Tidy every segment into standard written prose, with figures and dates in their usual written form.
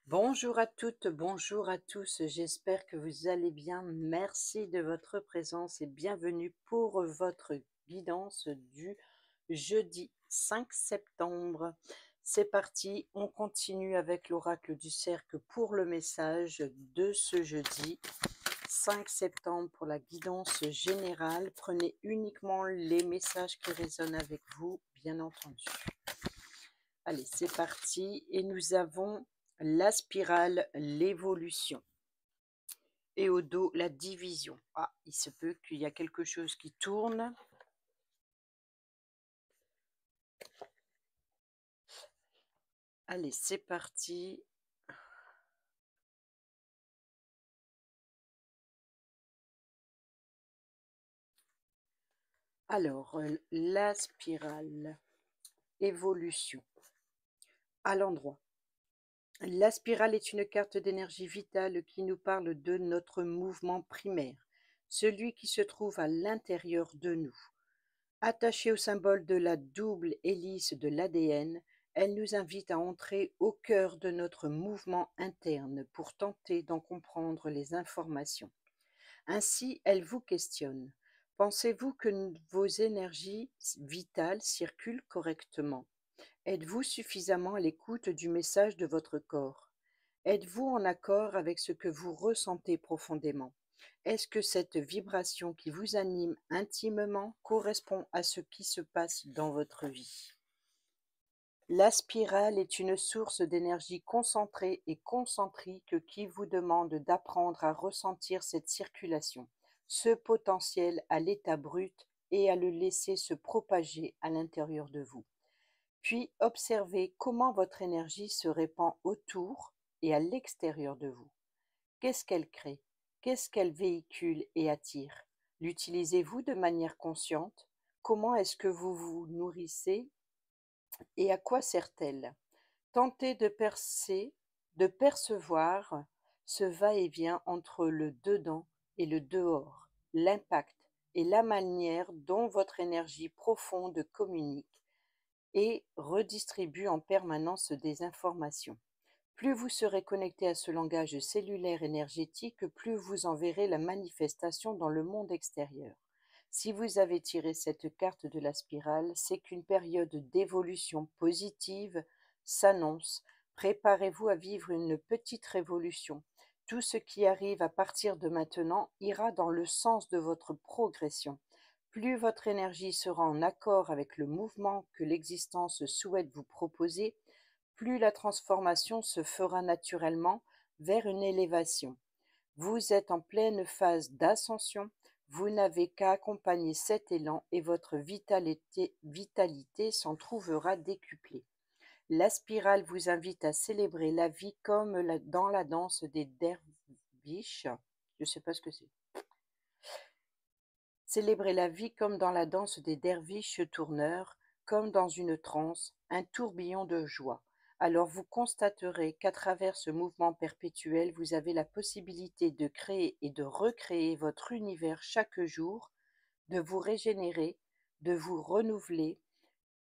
Bonjour à toutes, bonjour à tous, j'espère que vous allez bien. Merci de votre présence et bienvenue pour votre guidance du jeudi 5 septembre. C'est parti, on continue avec l'oracle du cercle pour le message de ce jeudi 5 septembre pour la guidance générale. Prenez uniquement les messages qui résonnent avec vous, bien entendu. Allez, c'est parti et nous avons la spirale, l'évolution. Et au dos, la division. Ah, il se peut qu'il y a quelque chose qui tourne. Allez, c'est parti. Alors, la spirale, évolution. À l'endroit. La spirale est une carte d'énergie vitale qui nous parle de notre mouvement primaire, celui qui se trouve à l'intérieur de nous. Attachée au symbole de la double hélice de l'ADN, elle nous invite à entrer au cœur de notre mouvement interne pour tenter d'en comprendre les informations. Ainsi, elle vous questionne. Pensez-vous que vos énergies vitales circulent correctement? Êtes-vous suffisamment à l'écoute du message de votre corps? Êtes-vous en accord avec ce que vous ressentez profondément? Est-ce que cette vibration qui vous anime intimement correspond à ce qui se passe dans votre vie? La spirale est une source d'énergie concentrée et concentrique qui vous demande d'apprendre à ressentir cette circulation, ce potentiel à l'état brut et à le laisser se propager à l'intérieur de vous. Puis observez comment votre énergie se répand autour et à l'extérieur de vous. Qu'est-ce qu'elle crée? Qu'est-ce qu'elle véhicule et attire? L'utilisez-vous de manière consciente? Comment est-ce que vous vous nourrissez et à quoi sert-elle? Tentez de percevoir ce va-et-vient entre le dedans et le dehors, l'impact et la manière dont votre énergie profonde communique et redistribue en permanence des informations. Plus vous serez connecté à ce langage cellulaire énergétique, plus vous en verrez la manifestation dans le monde extérieur. Si vous avez tiré cette carte de la spirale, c'est qu'une période d'évolution positive s'annonce. Préparez-vous à vivre une petite révolution. Tout ce qui arrive à partir de maintenant ira dans le sens de votre progression. Plus votre énergie sera en accord avec le mouvement que l'existence souhaite vous proposer, plus la transformation se fera naturellement vers une élévation. Vous êtes en pleine phase d'ascension, vous n'avez qu'à accompagner cet élan et votre vitalité s'en trouvera décuplée. La spirale vous invite à célébrer la vie comme dans la danse des derviches. Je ne sais pas ce que c'est. Célébrez la vie comme dans la danse des derviches tourneurs, comme dans une transe, un tourbillon de joie. Alors vous constaterez qu'à travers ce mouvement perpétuel, vous avez la possibilité de créer et de recréer votre univers chaque jour, de vous régénérer, de vous renouveler,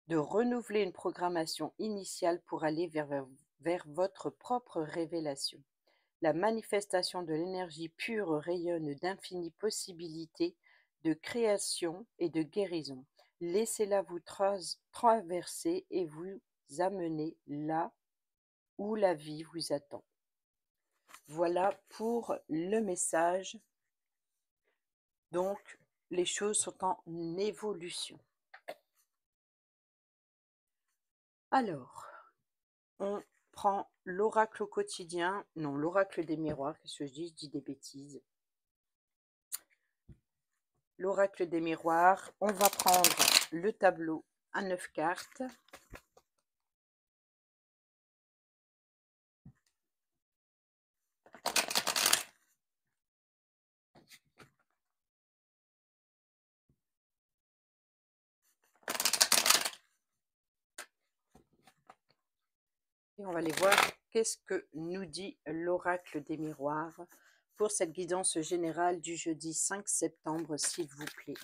de renouveler une programmation initiale pour aller vers votre propre révélation. La manifestation de l'énergie pure rayonne d'infinies possibilités de création et de guérison. Laissez-la vous traverser et vous amener là où la vie vous attend. Voilà pour le message. Donc, les choses sont en évolution. Alors, on prend l'oracle au quotidien. Non, l'oracle des miroirs. Qu'est-ce que je dis? Je dis des bêtises. L'oracle des miroirs. On va prendre le tableau à 9 cartes. Et on va aller voir qu'est-ce que nous dit l'oracle des miroirs pour cette guidance générale du jeudi 5 septembre, s'il vous plaît.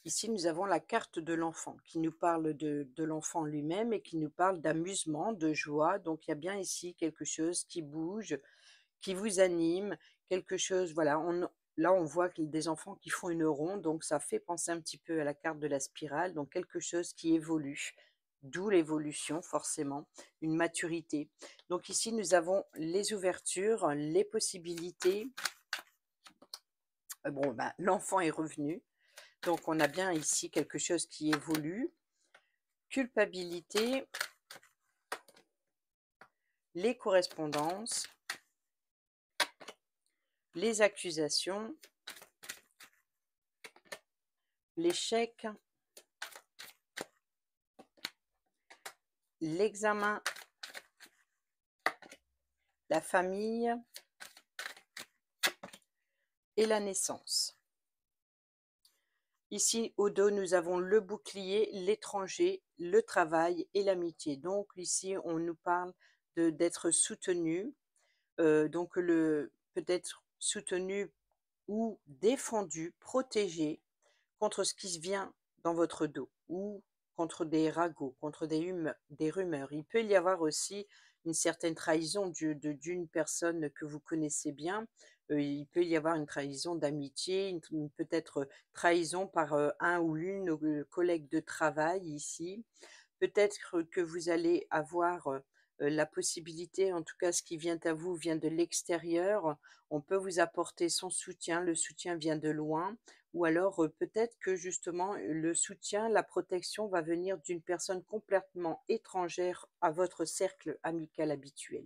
Ici, nous avons la carte de l'enfant qui nous parle de l'enfant lui-même et qui nous parle d'amusement, de joie. Donc, il y a bien ici quelque chose qui bouge, qui vous anime, quelque chose, voilà. Là, on voit des enfants qui font une ronde, donc ça fait penser un petit peu à la carte de la spirale, donc quelque chose qui évolue, d'où l'évolution forcément, une maturité. Donc ici, nous avons les ouvertures, les possibilités. Bon, ben, l'enfant est revenu, donc on a bien ici quelque chose qui évolue. Culpabilité, les correspondances, les accusations, l'échec, l'examen, la famille et la naissance. Ici, au dos, nous avons le bouclier, l'étranger, le travail et l'amitié. Donc ici, on nous parle d'être soutenu, donc peut-être soutenu ou défendu, protégé contre ce qui se vient dans votre dos ou contre des ragots, contre des rumeurs. Il peut y avoir aussi une certaine trahison d'une personne que vous connaissez bien. Il peut y avoir une trahison d'amitié, peut-être trahison par un ou l'une collègue de travail ici. Peut-être que vous allez avoir la possibilité, en tout cas ce qui vient à vous vient de l'extérieur. On peut vous apporter son soutien, le soutien vient de loin. Ou alors peut-être que justement le soutien, la protection va venir d'une personne complètement étrangère à votre cercle amical habituel.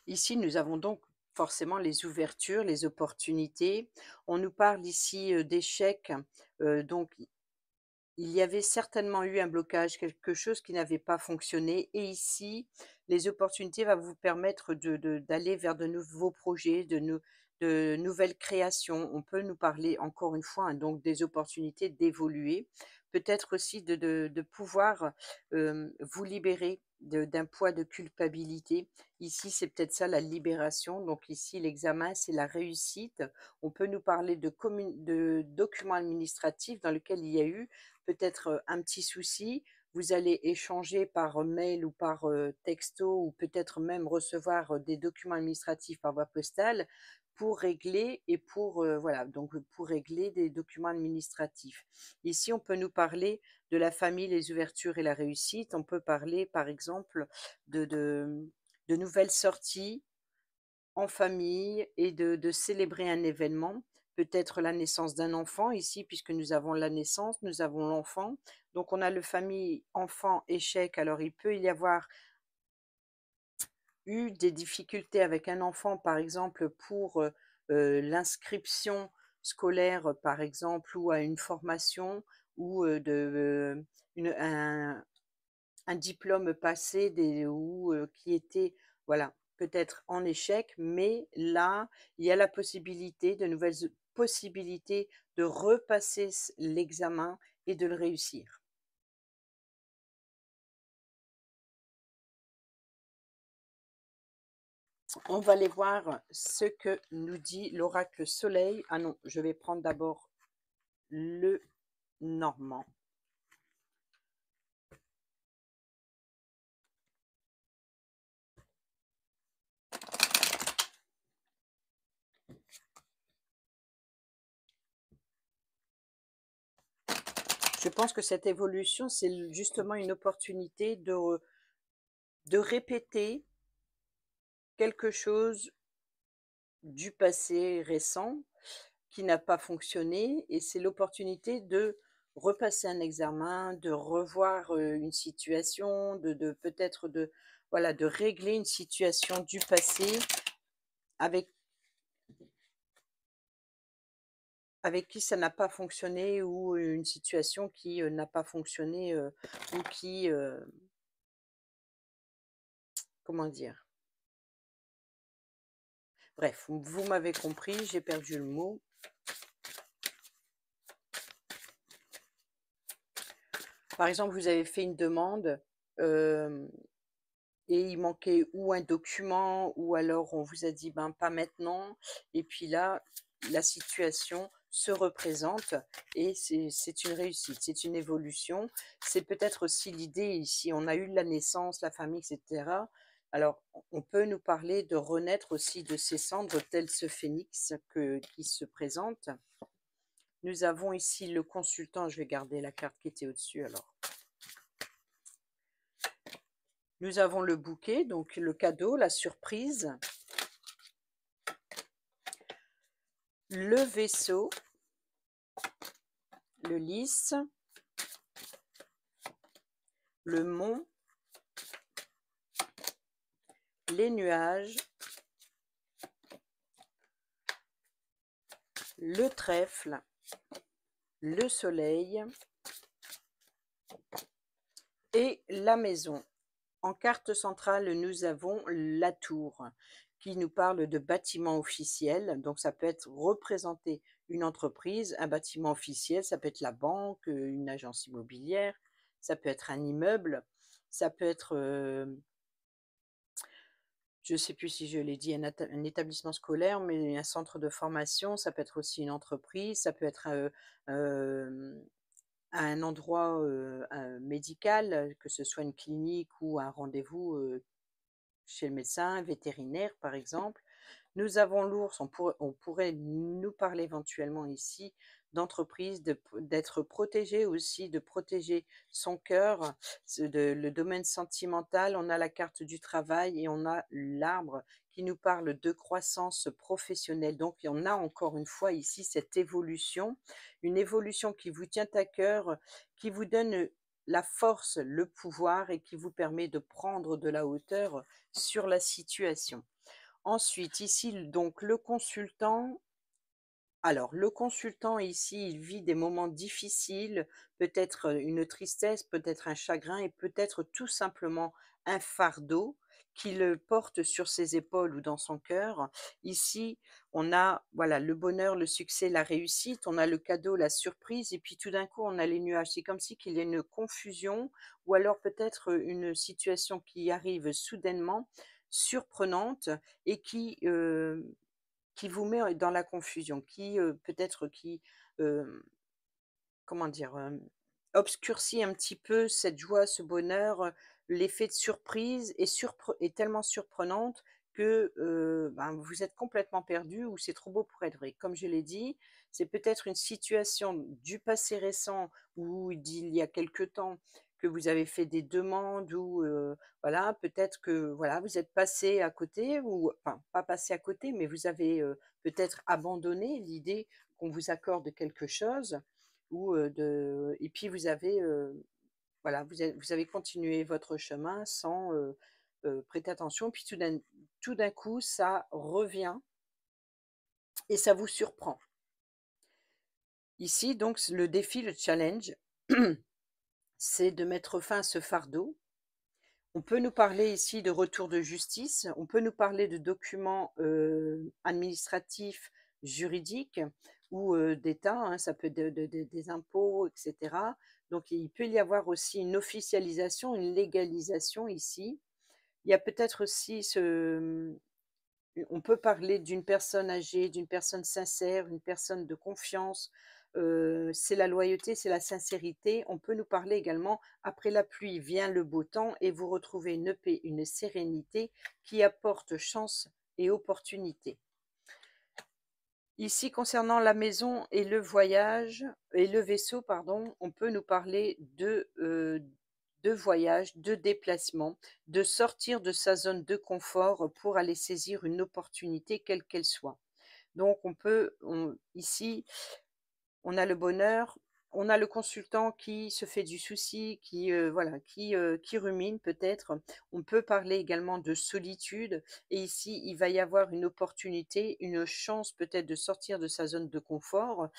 Ici, nous avons donc forcément les ouvertures, les opportunités. On nous parle ici d'échecs, donc il y avait certainement eu un blocage, quelque chose qui n'avait pas fonctionné et ici, les opportunités va vous permettre d'aller vers de nouveaux projets, de nouvelles créations. On peut nous parler encore une fois, hein, donc des opportunités d'évoluer, peut-être aussi de pouvoir, vous libérer d'un poids de culpabilité. Ici, c'est peut-être ça la libération, donc ici l'examen, c'est la réussite. On peut nous parler de documents administratifs dans lesquels il y a eu peut-être un petit souci, vous allez échanger par mail ou par texto ou peut-être même recevoir des documents administratifs par voie postale pour régler et pour voilà, donc pour régler des documents administratifs. Ici, on peut nous parler de la famille, les ouvertures et la réussite. On peut parler, par exemple, de, de, de nouvelles sorties en famille et de célébrer un événement, peut-être la naissance d'un enfant ici, puisque nous avons la naissance, nous avons l'enfant. Donc on a le famille, enfant, échec. Alors il peut y avoir eu des difficultés avec un enfant, par exemple, pour l'inscription scolaire, par exemple, ou à une formation, ou un diplôme passé ou qui était, voilà, peut-être en échec, mais là, il y a la possibilité, de nouvelles possibilités de repasser l'examen et de le réussir. On va aller voir ce que nous dit l'oracle soleil. Ah non, je vais prendre d'abord le normand. Je pense que cette évolution, c'est justement une opportunité de répéter quelque chose du passé récent qui n'a pas fonctionné et c'est l'opportunité de repasser un examen, de revoir une situation, de peut-être voilà, de régler une situation du passé avec, avec qui ça n'a pas fonctionné ou une situation qui n'a pas fonctionné ou qui, comment dire, bref, vous m'avez compris, j'ai perdu le mot. Par exemple, vous avez fait une demande et il manquait ou un document ou alors on vous a dit ben pas maintenant et puis là la situation se représente et c'est une réussite, c'est une évolution. C'est peut-être aussi l'idée ici, on a eu la naissance, la famille, etc. Alors, on peut nous parler de renaître aussi de ces cendres, tel ce phénix qui se présente. Nous avons ici le consultant, je vais garder la carte qui était au-dessus alors. Nous avons le bouquet, donc le cadeau, la surprise, le vaisseau, le lys, le mont, les nuages, le trèfle, le soleil et la maison. En carte centrale, nous avons la tour qui nous parle de bâtiment officiel. Donc, ça peut être représenter une entreprise, un bâtiment officiel, ça peut être la banque, une agence immobilière, ça peut être un immeuble, ça peut être, je ne sais plus si je l'ai dit, un établissement scolaire, mais un centre de formation, ça peut être aussi une entreprise, ça peut être un endroit médical, que ce soit une clinique ou un rendez-vous chez le médecin vétérinaire, par exemple. Nous avons l'ours, on pourrait nous parler éventuellement ici d'entreprise, d'être protégé aussi, de protéger son cœur, le domaine sentimental. On a la carte du travail et on a l'arbre qui nous parle de croissance professionnelle. Donc, on a encore une fois ici cette évolution, une évolution qui vous tient à cœur, qui vous donne la force, le pouvoir et qui vous permet de prendre de la hauteur sur la situation. Ensuite, ici, donc le consultant. Alors, le consultant ici, il vit des moments difficiles, peut-être une tristesse, peut-être un chagrin et peut-être tout simplement un fardeau qu'il porte sur ses épaules ou dans son cœur. Ici, on a voilà le bonheur, le succès, la réussite, on a le cadeau, la surprise et puis tout d'un coup, on a les nuages. C'est comme si qu'il y a une confusion ou alors peut-être une situation qui arrive soudainement, surprenante et qui vous met dans la confusion, qui, peut-être qui, hem, comment dire? Obscurcit un petit peu cette joie, ce bonheur, l'effet de surprise est tellement surprenante que, ben, vous êtes complètement perdu ou c'est trop beau pour être vrai. Comme je l'ai dit, c'est peut-être une situation du passé récent ou d'il y a quelque temps que vous avez fait des demandes ou, voilà, peut-être que, voilà, vous êtes passé à côté ou enfin, pas passé à côté, mais vous avez, peut-être abandonné l'idée qu'on vous accorde quelque chose ou, et puis vous avez, voilà, vous avez continué votre chemin sans, prêter attention. Puis tout d'un coup, ça revient et ça vous surprend. Ici donc le défi, le challenge, c'est de mettre fin à ce fardeau. On peut nous parler ici de retour de justice, on peut nous parler de documents, administratifs, juridiques ou, d'État, hein, ça peut être des impôts et cetera. Donc il peut y avoir aussi une officialisation, une légalisation ici. Il y a peut-être aussi on peut parler d'une personne âgée, d'une personne sincère, une personne de confiance, c'est la loyauté, c'est la sincérité. On peut nous parler également, après la pluie vient le beau temps et vous retrouvez une paix, une sérénité qui apporte chance et opportunité. Ici, concernant la maison et le voyage et le vaisseau, pardon, on peut nous parler de voyage, de déplacement, de sortir de sa zone de confort pour aller saisir une opportunité quelle qu'elle soit. Donc ici, on a le bonheur, on a le consultant qui se fait du souci, voilà, qui rumine peut-être. On peut parler également de solitude et ici, il va y avoir une opportunité, une chance peut-être de sortir de sa zone de confort.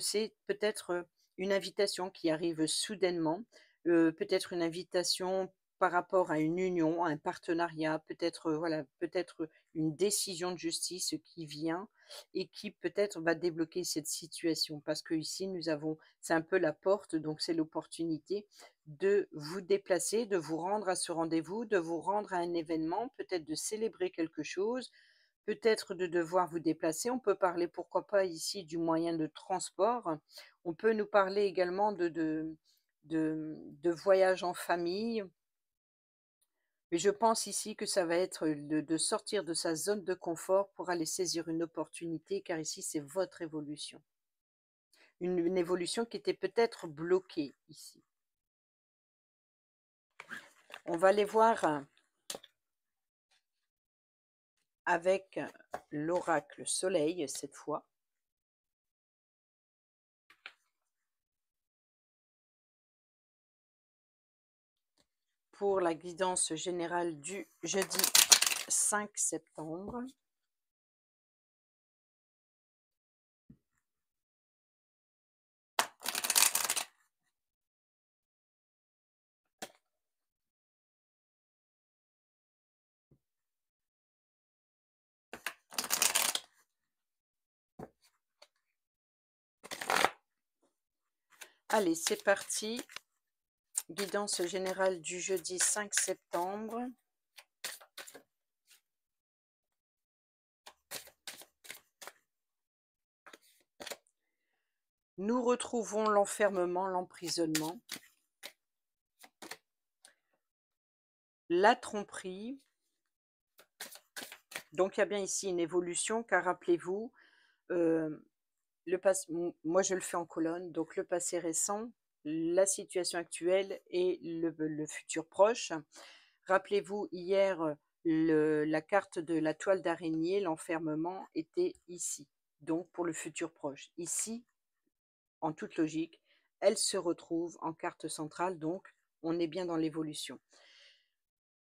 C'est peut-être, une invitation qui arrive soudainement, peut-être une invitation par rapport à une union, à un partenariat, peut-être, voilà, peut-être une décision de justice qui vient et qui peut-être va débloquer cette situation. Parce que ici nous avons c'est un peu la porte, donc c'est l'opportunité de vous déplacer, de vous rendre à ce rendez-vous, de vous rendre à un événement, peut-être de célébrer quelque chose, peut-être de devoir vous déplacer. On peut parler, pourquoi pas, ici du moyen de transport. On peut nous parler également de voyage en famille. Mais je pense ici que ça va être de sortir de sa zone de confort pour aller saisir une opportunité, car ici, c'est votre évolution. Une évolution qui était peut-être bloquée ici. On va aller voir avec l'oracle soleil cette fois. Pour la guidance générale du jeudi 5 septembre. Allez, c'est parti. Guidance générale du jeudi 5 septembre. Nous retrouvons l'enfermement, l'emprisonnement, la tromperie. Donc, il y a bien ici une évolution, car rappelez-vous, moi je le fais en colonne, donc le passé récent, la situation actuelle et le futur proche. Rappelez-vous, hier, la carte de la toile d'araignée, l'enfermement, était ici, donc pour le futur proche. Ici, en toute logique, elle se retrouve en carte centrale, donc on est bien dans l'évolution.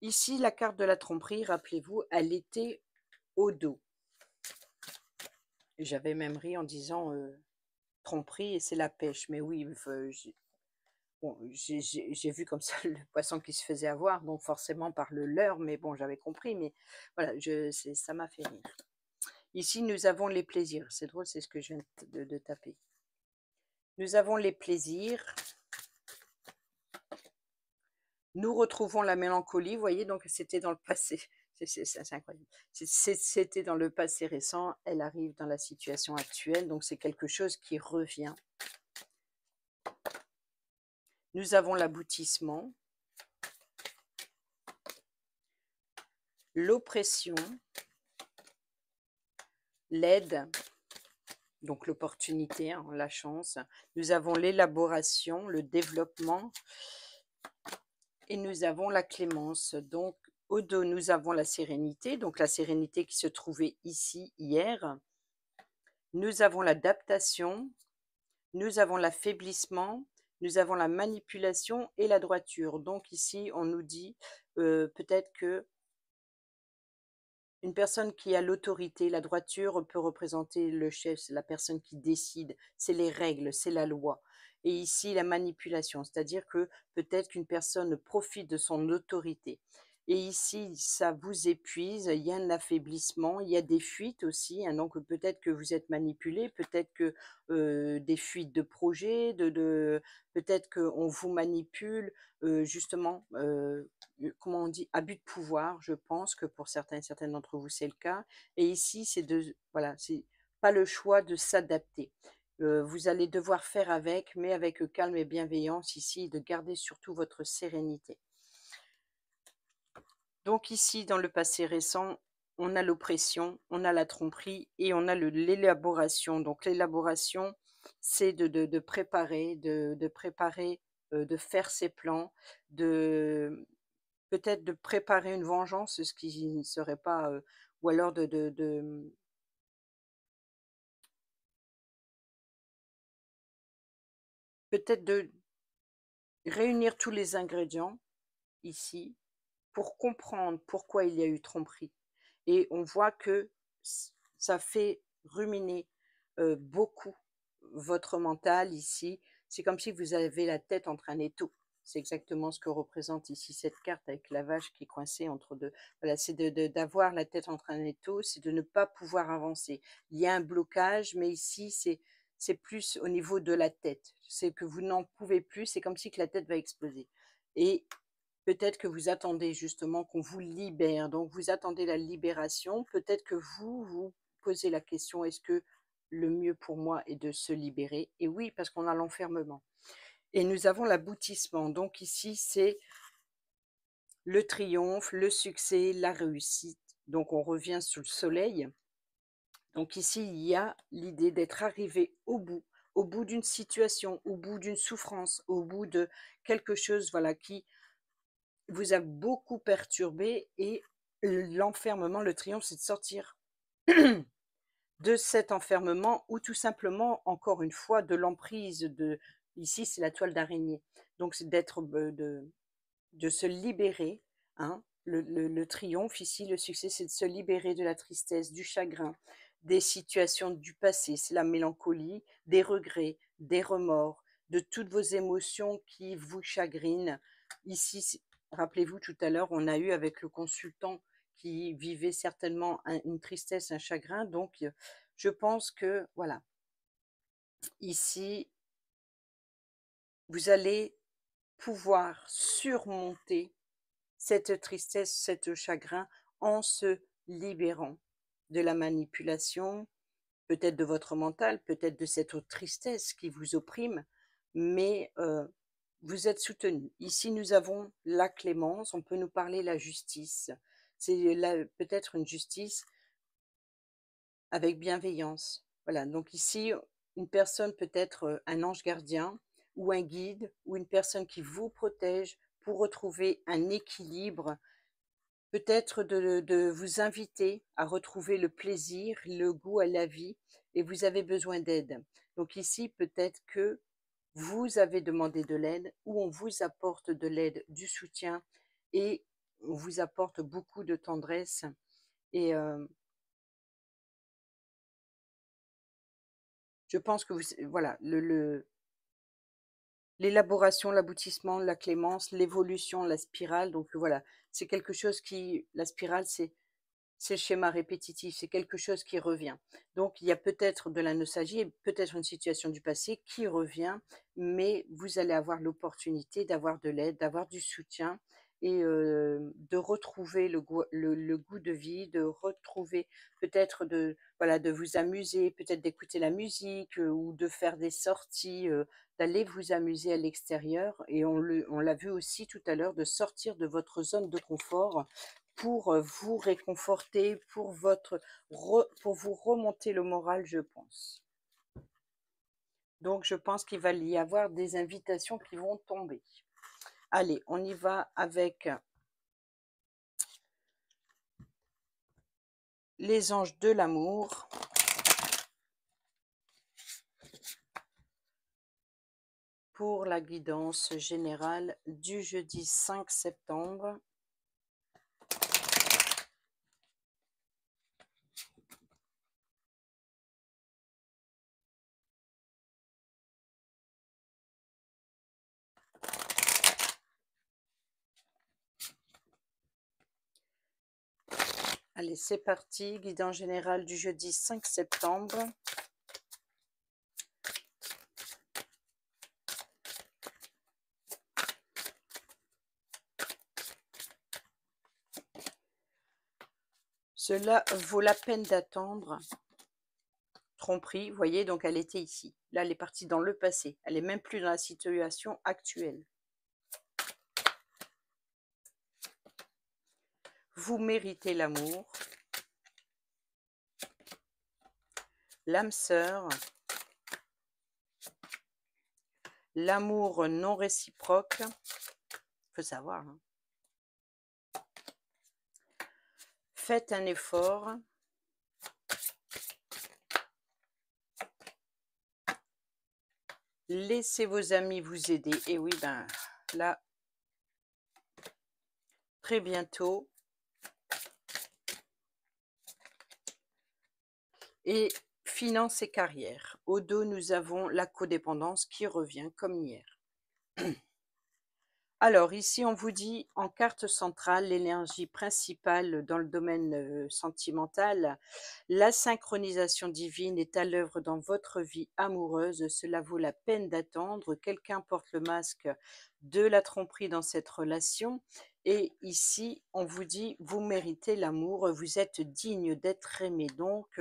Ici, la carte de la tromperie, rappelez-vous, elle était au dos. J'avais même ri en disant tromperie et c'est la pêche. Mais oui, bon, j'ai vu comme ça le poisson qui se faisait avoir, donc forcément par le leurre, mais bon, j'avais compris. Mais voilà, ça m'a fait rire. Ici, nous avons les plaisirs. C'est drôle, c'est ce que je viens de taper. Nous avons les plaisirs. Nous retrouvons la mélancolie, vous voyez, donc c'était dans le passé. C'est incroyable. C'était dans le passé récent, elle arrive dans la situation actuelle, donc c'est quelque chose qui revient. Nous avons l'aboutissement, l'oppression, l'aide, donc l'opportunité, hein, la chance. Nous avons l'élaboration, le développement et nous avons la clémence. Donc au dos, nous avons la sérénité, donc la sérénité qui se trouvait ici hier. Nous avons l'adaptation, nous avons l'affaiblissement, nous avons la manipulation et la droiture. Donc ici, on nous dit peut-être que une personne qui a l'autorité, la droiture peut représenter le chef, c'est la personne qui décide, c'est les règles, c'est la loi. Et ici, la manipulation, c'est-à-dire que peut-être qu'une personne profite de son autorité. Et ici, ça vous épuise, il y a un affaiblissement, il y a des fuites aussi, hein, donc peut-être que vous êtes manipulé, peut-être que des fuites de projets, peut-être qu'on vous manipule, justement, comment on dit, abus de pouvoir, je pense que pour certains et certaines d'entre vous, c'est le cas. Et ici, voilà, c'est pas le choix de s'adapter. Vous allez devoir faire avec, mais avec calme et bienveillance ici, de garder surtout votre sérénité. Donc ici, dans le passé récent, on a l'oppression, on a la tromperie et on a l'élaboration. Donc l'élaboration, c'est de préparer, de faire ses plans, peut-être de préparer une vengeance, ce qui ne serait pas, ou alors peut-être de réunir tous les ingrédients ici pour comprendre pourquoi il y a eu tromperie. Et on voit que ça fait ruminer beaucoup votre mental ici. C'est comme si vous avez la tête entre un étau. C'est exactement ce que représente ici cette carte avec la vache qui est coincée entre deux. Voilà, c'est d'avoir la tête entre un étau, c'est de ne pas pouvoir avancer. Il y a un blocage, mais ici, c'est plus au niveau de la tête. C'est que vous n'en pouvez plus, c'est comme si que la tête va exploser. Et peut-être que vous attendez justement qu'on vous libère, donc vous attendez la libération. Peut-être que vous vous posez la question: «Est-ce que le mieux pour moi est de se libérer?» Et oui, parce qu'on a l'enfermement et nous avons l'aboutissement. Donc ici, c'est le triomphe, le succès, la réussite. Donc on revient sur le soleil. Donc ici, il y a l'idée d'être arrivé au bout d'une situation, au bout d'une souffrance, au bout de quelque chose, voilà, qui vous a beaucoup perturbé et l'enfermement, le triomphe, c'est de sortir de cet enfermement ou tout simplement, encore une fois, de l'emprise de ici, c'est la toile d'araignée. Donc c'est d'être, de se libérer, hein. Le triomphe ici, le succès, c'est de se libérer de la tristesse, du chagrin, des situations du passé, c'est la mélancolie, des regrets, des remords, de toutes vos émotions qui vous chagrinent. Ici, rappelez-vous, tout à l'heure, on a eu avec le consultant qui vivait certainement une tristesse, un chagrin. Donc, je pense que, voilà, ici, vous allez pouvoir surmonter cette tristesse, cet chagrin en se libérant de la manipulation, peut-être de votre mental, peut-être de cette autre tristesse qui vous opprime, mais vous êtes soutenu. Ici, nous avons la clémence, on peut nous parler la justice. C'est peut-être une justice avec bienveillance. Voilà, donc ici, une personne peut être un ange gardien ou un guide ou une personne qui vous protège pour retrouver un équilibre. Peut-être de vous inviter à retrouver le plaisir, le goût à la vie et vous avez besoin d'aide. Donc ici, peut-être que vous avez demandé de l'aide ou on vous apporte de l'aide, du soutien et on vous apporte beaucoup de tendresse et je pense que voilà, l'élaboration, l'aboutissement, la clémence, l'évolution, la spirale, donc voilà, c'est quelque chose qui la spirale, c'est le schéma répétitif, c'est quelque chose qui revient. Donc, il y a peut-être de la nostalgie et peut-être une situation du passé qui revient, mais vous allez avoir l'opportunité d'avoir de l'aide, d'avoir du soutien et de retrouver le goût de vie, de retrouver peut-être voilà, de vous amuser, peut-être d'écouter la musique ou de faire des sorties, d'aller vous amuser à l'extérieur. Et on l'a vu aussi tout à l'heure, de sortir de votre zone de confort pour vous réconforter, pour vous remonter le moral, je pense. Donc, je pense qu'il va y avoir des invitations qui vont tomber. Allez, on y va avec les anges de l'amour. Pour la guidance générale du jeudi 5 septembre. Allez, c'est parti, guidance générale du jeudi 5 septembre. Cela vaut la peine d'attendre. Tromperie, vous voyez, donc elle était ici. Là, elle est partie dans le passé. Elle est même plus dans la situation actuelle. Vous méritez l'amour. L'âme sœur. L'amour non réciproque. Faut savoir. Hein. Faites un effort. Laissez vos amis vous aider. Et oui, ben là, très bientôt. Et finances et carrière. Au dos, nous avons la codépendance qui revient comme hier. Alors ici, on vous dit en carte centrale, l'énergie principale dans le domaine, sentimental, la synchronisation divine est à l'œuvre dans votre vie amoureuse. Cela vaut la peine d'attendre. Quelqu'un porte le masque de la tromperie dans cette relation et ici, on vous dit: «Vous méritez l'amour, vous êtes digne d'être aimé». Donc,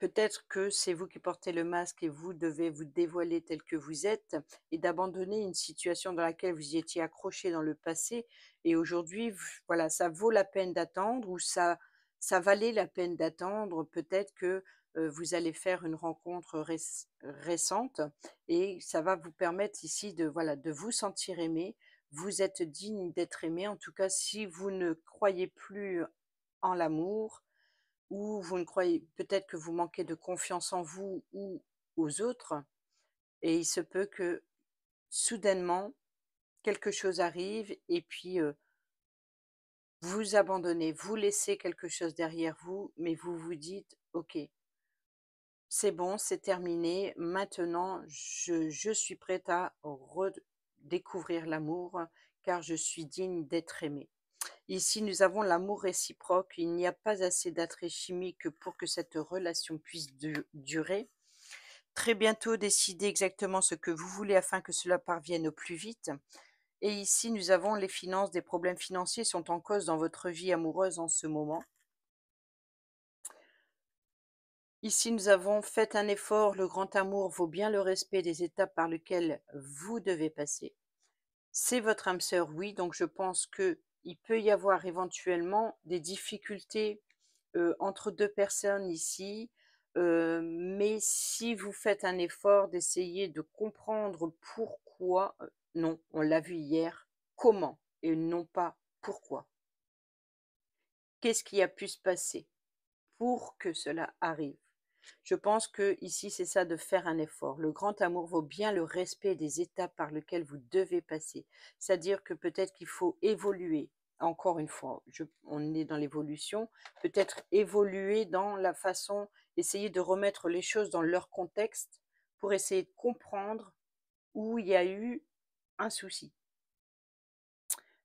peut-être que c'est vous qui portez le masque et vous devez vous dévoiler tel que vous êtes et d'abandonner une situation dans laquelle vous y étiez accroché dans le passé et aujourd'hui, voilà, ça vaut la peine d'attendre ou ça valait la peine d'attendre. Peut-être que vous allez faire une rencontre récente et ça va vous permettre ici de, voilà, de vous sentir aimé. Vous êtes digne d'être aimé. En tout cas, si vous ne croyez plus en l'amour, ou vous ne croyez peut-être que vous manquez de confiance en vous ou aux autres et il se peut que soudainement quelque chose arrive et puis, vous abandonnez, vous laissez quelque chose derrière vous, mais vous vous dites: «OK, c'est bon, c'est terminé, maintenant je suis prête à redécouvrir l'amour car je suis digne d'être aimée». Ici, nous avons l'amour réciproque. Il n'y a pas assez d'attrait chimique pour que cette relation puisse durer. Très bientôt, décidez exactement ce que vous voulez afin que cela parvienne au plus vite. Et ici, nous avons les finances. Des problèmes financiers sont en cause dans votre vie amoureuse en ce moment. Ici, nous avons fait un effort. Le grand amour vaut bien le respect des étapes par lesquelles vous devez passer. C'est votre âme sœur, oui, donc je pense que il peut y avoir éventuellement des difficultés, entre 2 personnes ici, mais si vous faites un effort d'essayer de comprendre pourquoi, non, on l'a vu hier, comment et non pas pourquoi. Qu'est-ce qui a pu se passer pour que cela arrive? Je pense que ici, c'est ça, de faire un effort. Le grand amour vaut bien le respect des étapes par lesquelles vous devez passer. C'est-à-dire que peut-être qu'il faut évoluer. Encore une fois, on est dans l'évolution. Peut-être évoluer dans la façon, essayer de remettre les choses dans leur contexte pour essayer de comprendre où il y a eu un souci.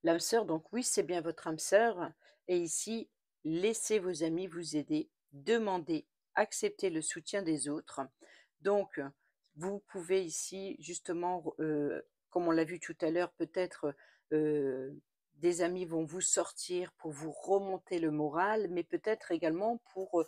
L'âme sœur, donc oui, c'est bien votre âme sœur. Et ici, laissez vos amis vous aider, demandez, acceptez le soutien des autres. Donc, vous pouvez ici, justement, comme on l'a vu tout à l'heure, peut-être des amis vont vous sortir pour vous remonter le moral, mais peut-être également pour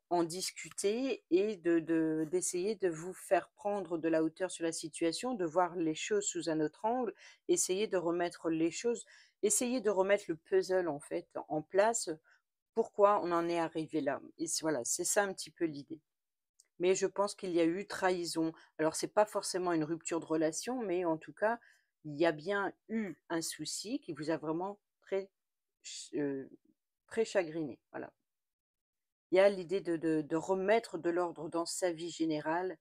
en discuter et d'essayer de vous faire prendre de la hauteur sur la situation, de voir les choses sous un autre angle, essayer de remettre les choses. Essayer de remettre le puzzle, en fait, en place. Pourquoi on en est arrivé là? Et voilà, c'est ça un petit peu l'idée. Mais je pense qu'il y a eu trahison. Alors c'est pas forcément une rupture de relation, mais en tout cas, il y a bien eu un souci qui vous a vraiment ch très chagriné, voilà. Il y a l'idée de remettre de l'ordre dans sa vie générale,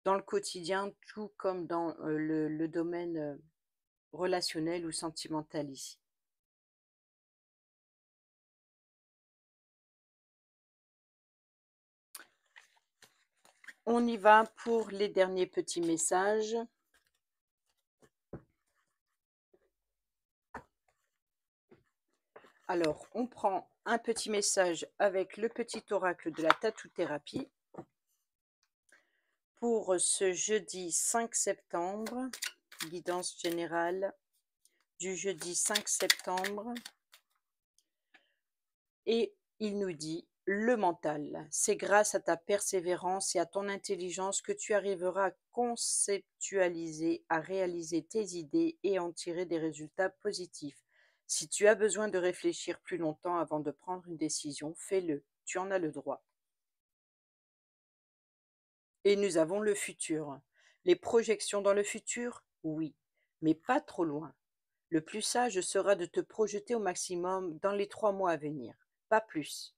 dans le quotidien, tout comme dans, le domaine, relationnel ou sentimental ici. On y va pour les derniers petits messages. Alors, on prend un petit message avec le petit oracle de la tatou-thérapie pour ce jeudi 5 septembre, guidance générale du jeudi 5 septembre. Et il nous dit: «Le mental, c'est grâce à ta persévérance et à ton intelligence que tu arriveras à conceptualiser, à réaliser tes idées et en tirer des résultats positifs. Si tu as besoin de réfléchir plus longtemps avant de prendre une décision, fais-le, tu en as le droit». Et nous avons le futur. Les projections dans le futur? Oui, mais pas trop loin. Le plus sage sera de te projeter au maximum dans les 3 mois à venir, pas plus.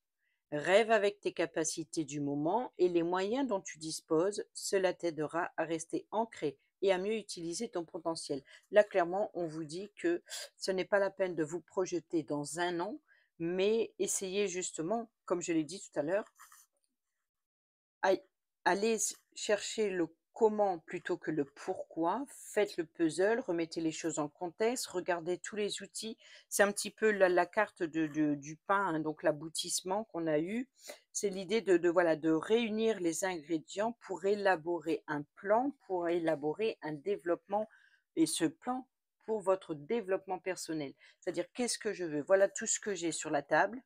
Rêve avec tes capacités du moment et les moyens dont tu disposes, cela t'aidera à rester ancré et à mieux utiliser ton potentiel. Là, clairement, on vous dit que ce n'est pas la peine de vous projeter dans un an, mais essayez justement, comme je l'ai dit tout à l'heure, à aller chercher le comment plutôt que le pourquoi. Faites le puzzle, remettez les choses en contexte, regardez tous les outils. C'est un petit peu la carte du pain, hein, donc l'aboutissement qu'on a eu. C'est l'idée voilà, de réunir les ingrédients pour élaborer un plan, pour élaborer un développement et ce plan pour votre développement personnel. C'est-à-dire qu'est-ce que je veux? Voilà tout ce que j'ai sur la table.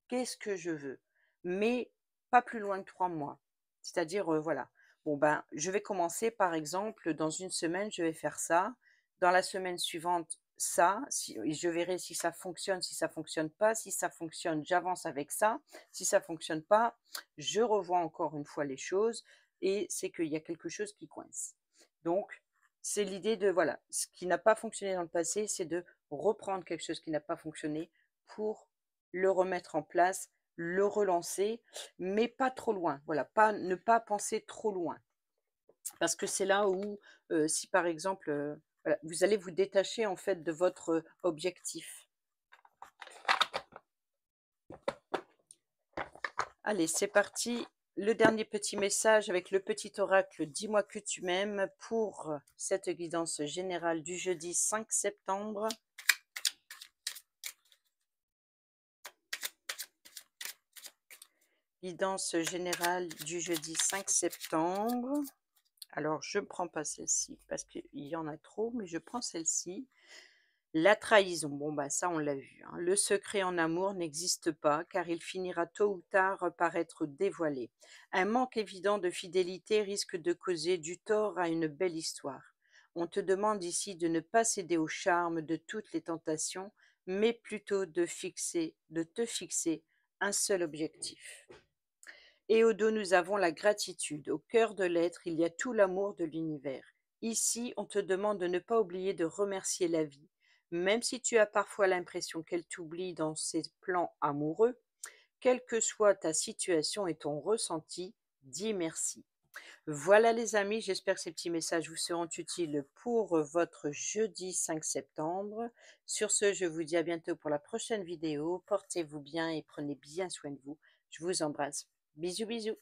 Qu'est-ce que je veux? Mais pas plus loin que 3 mois. C'est-à-dire, voilà, bon, ben, je vais commencer par exemple, dans une semaine, je vais faire ça. Dans la semaine suivante, ça, si et je verrai si ça fonctionne, si ça fonctionne pas. Si ça fonctionne, j'avance avec ça. Si ça fonctionne pas, je revois encore une fois les choses et c'est qu'il y a quelque chose qui coince. Donc, c'est l'idée de voilà, ce qui n'a pas fonctionné dans le passé, c'est de reprendre quelque chose qui n'a pas fonctionné pour le remettre en place, le relancer, mais pas trop loin. Voilà, pas ne pas penser trop loin. Parce que c'est là où, si par exemple, voilà, vous allez vous détacher en fait de votre objectif. Allez, c'est parti. Le dernier petit message avec le petit oracle «Dis-moi que tu m'aimes» pour cette guidance générale du jeudi 5 septembre. Guidance générale du jeudi 5 septembre. Alors, je ne prends pas celle-ci parce qu'il y en a trop, mais je prends celle-ci. La trahison, bon bah ça on l'a vu, hein. Le secret en amour n'existe pas car il finira tôt ou tard par être dévoilé. Un manque évident de fidélité risque de causer du tort à une belle histoire. On te demande ici de ne pas céder au charme de toutes les tentations, mais plutôt de te fixer un seul objectif. Et au dos, nous avons la gratitude. Au cœur de l'être, il y a tout l'amour de l'univers. Ici, on te demande de ne pas oublier de remercier la vie. Même si tu as parfois l'impression qu'elle t'oublie dans ses plans amoureux, quelle que soit ta situation et ton ressenti, dis merci. Voilà les amis, j'espère que ces petits messages vous seront utiles pour votre jeudi 5 septembre. Sur ce, je vous dis à bientôt pour la prochaine vidéo. Portez-vous bien et prenez bien soin de vous. Je vous embrasse. Bisous bisous.